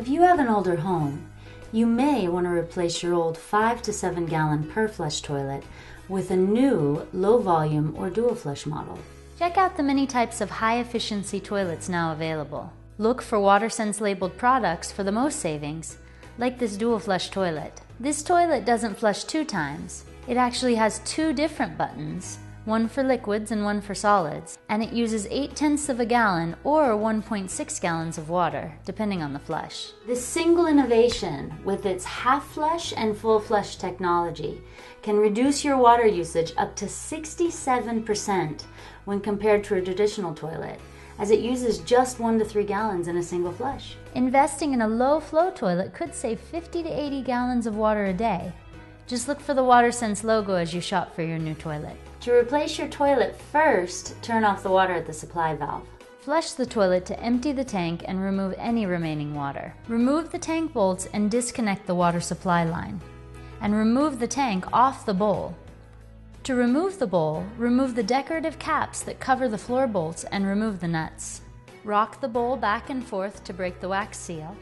If you have an older home, you may want to replace your old 5 to 7 gallon per flush toilet with a new low volume or dual flush model. Check out the many types of high efficiency toilets now available. Look for WaterSense labeled products for the most savings, like this dual flush toilet. This toilet doesn't flush 2 times. It actually has 2 different buttons, one for liquids and one for solids, and it uses 0.8 of a gallon or 1.6 gallons of water, depending on the flush. This single innovation, with its half flush and full flush technology, can reduce your water usage up to 67% when compared to a traditional toilet, as it uses just 1 to 3 gallons in a single flush. Investing in a low flow toilet could save 50 to 80 gallons of water a day. Just look for the WaterSense logo as you shop for your new toilet. To replace your toilet, first turn off the water at the supply valve. Flush the toilet to empty the tank and remove any remaining water. Remove the tank bolts and disconnect the water supply line. And remove the tank off the bowl. To remove the bowl, remove the decorative caps that cover the floor bolts and remove the nuts. Rock the bowl back and forth to break the wax seal.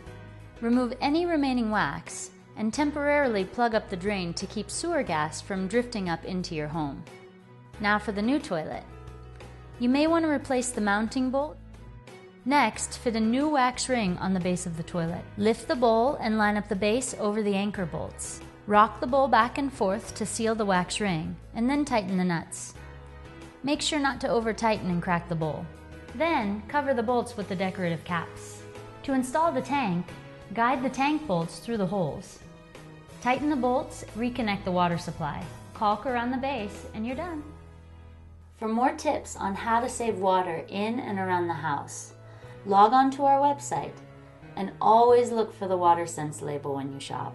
Remove any remaining wax and temporarily plug up the drain to keep sewer gas from drifting up into your home. Now for the new toilet. You may want to replace the mounting bolt. Next, fit a new wax ring on the base of the toilet. Lift the bowl and line up the base over the anchor bolts. Rock the bowl back and forth to seal the wax ring, and then tighten the nuts. Make sure not to over-tighten and crack the bowl. Then, cover the bolts with the decorative caps. To install the tank, guide the tank bolts through the holes. Tighten the bolts, reconnect the water supply. Caulk around the base, and you're done. For more tips on how to save water in and around the house, log on to our website and always look for the WaterSense label when you shop.